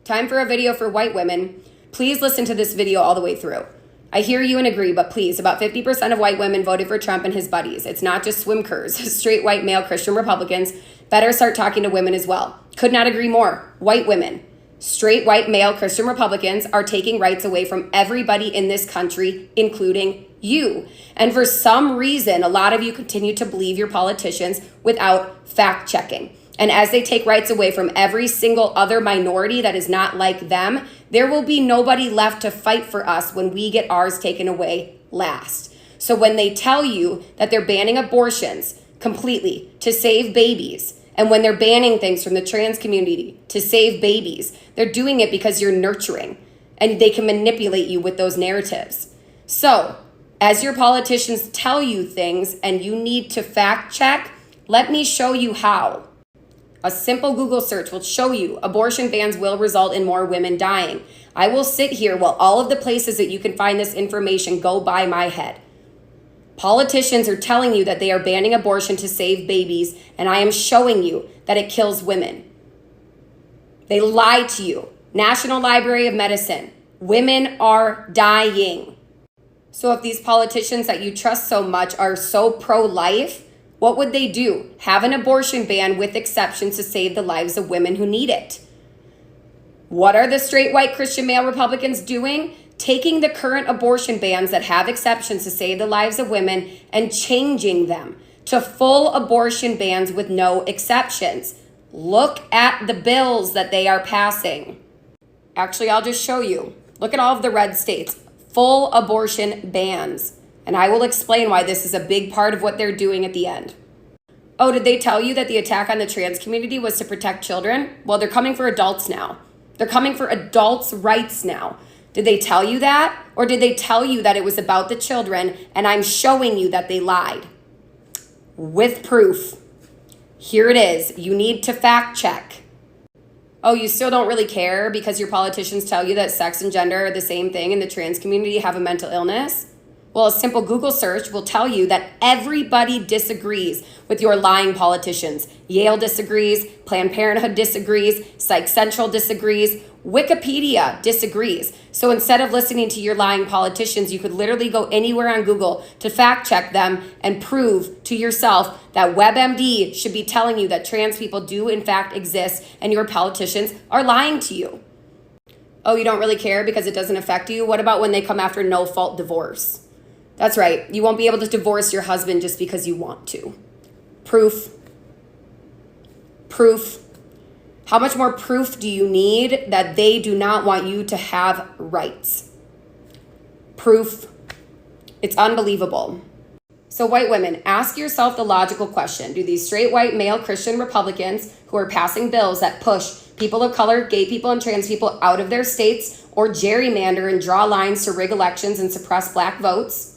Time for a video for white women. Please listen to this video all the way through. I hear you and agree, but please, about 50% of white women voted for Trump and his buddies. It's not just swimkers. Straight white male Christian Republicans better start talking to women as well. Could not agree more. White women, straight white male Christian Republicans are taking rights away from everybody in this country, including you. And for some reason, a lot of you continue to believe your politicians without fact checking. And as they take rights away from every single other minority that is not like them, there will be nobody left to fight for us when we get ours taken away last. So when they tell you that they're banning abortions completely to save babies, and when they're banning things from the trans community to save babies, they're doing it because you're nurturing and they can manipulate you with those narratives. So as your politicians tell you things and you need to fact check, let me show you how. A simple Google search will show you abortion bans will result in more women dying. I will sit here while all of the places that you can find this information go by my head. Politicians are telling you that they are banning abortion to save babies, and I am showing you that it kills women. They lie to you. National Library of Medicine. Women are dying. So if these politicians that you trust so much are so pro-life, what would they do? Have an abortion ban with exceptions to save the lives of women who need it. What are the straight white Christian male Republicans doing? Taking the current abortion bans that have exceptions to save the lives of women and changing them to full abortion bans with no exceptions. Look at the bills that they are passing. Actually, I'll just show you. Look at all of the red states. Full abortion bans. And I will explain why this is a big part of what they're doing at the end. Oh, did they tell you that the attack on the trans community was to protect children? Well, they're coming for adults now. They're coming for adults' rights now. Did they tell you that? Or did they tell you that it was about the children and I'm showing you that they lied? With proof. Here it is. You need to fact check. Oh, you still don't really care because your politicians tell you that sex and gender are the same thing and the trans community have a mental illness? Well, a simple Google search will tell you that everybody disagrees with your lying politicians. Yale disagrees, Planned Parenthood disagrees, Psych Central disagrees, Wikipedia disagrees. So instead of listening to your lying politicians, you could literally go anywhere on Google to fact check them and prove to yourself that WebMD should be telling you that trans people do in fact exist and your politicians are lying to you. Oh, you don't really care because it doesn't affect you? What about when they come after no-fault divorce? That's right. You won't be able to divorce your husband just because you want to. Proof. Proof. How much more proof do you need that they do not want you to have rights? Proof. It's unbelievable. So white women, ask yourself the logical question. Do these straight white male Christian Republicans who are passing bills that push people of color, gay people, and trans people out of their states or gerrymander and draw lines to rig elections and suppress black votes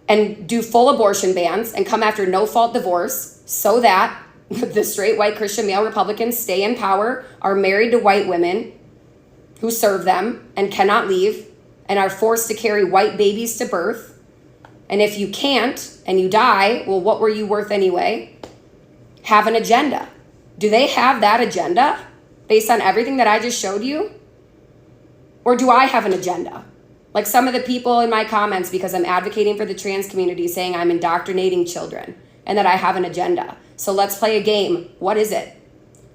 and do full abortion bans and come after no-fault divorce so that the straight white Christian male Republicans stay in power, are married to white women who serve them and cannot leave and are forced to carry white babies to birth? And if you can't and you die, well, what were you worth anyway? Have an agenda. Do they have that agenda based on everything that I just showed you? Or do I have an agenda? Like some of the people in my comments, because I'm advocating for the trans community, saying I'm indoctrinating children and that I have an agenda. So let's play a game. What is it?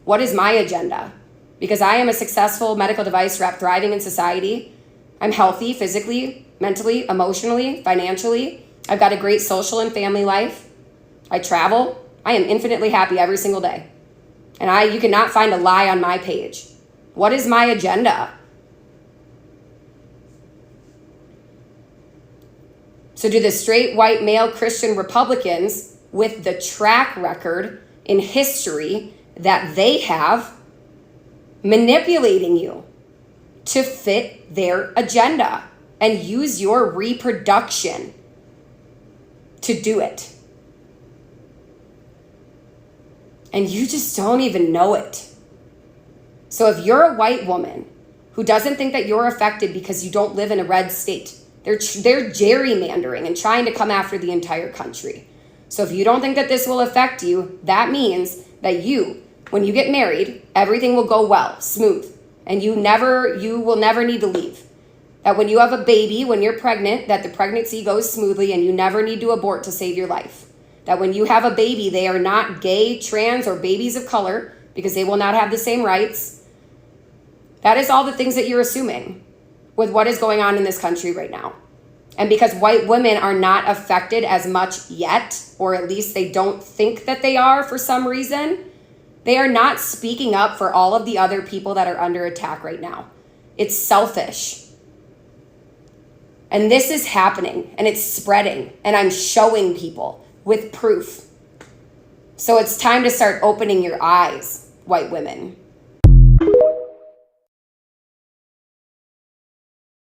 What is my agenda? Because I am a successful medical device rep thriving in society. I'm healthy physically, mentally, emotionally, financially. I've got a great social and family life. I travel. I am infinitely happy every single day. And you cannot find a lie on my page. What is my agenda? So do the straight white male Christian Republicans with the track record in history that they have manipulating you to fit their agenda and use your reproduction to do it. And you just don't even know it. So if you're a white woman who doesn't think that you're affected because you don't live in a red state, they're gerrymandering and trying to come after the entire country. So if you don't think that this will affect you, that means that you when you get married, everything will go well, smooth, and you will never need to leave. That when you have a baby, when you're pregnant, that the pregnancy goes smoothly and you never need to abort to save your life. That when you have a baby, they are not gay, trans, or babies of color because they will not have the same rights. That is all the things that you're assuming with what is going on in this country right now. And because white women are not affected as much yet, or at least they don't think that they are for some reason, they are not speaking up for all of the other people that are under attack right now. It's selfish. And this is happening and it's spreading and I'm showing people with proof. So it's time to start opening your eyes, white women.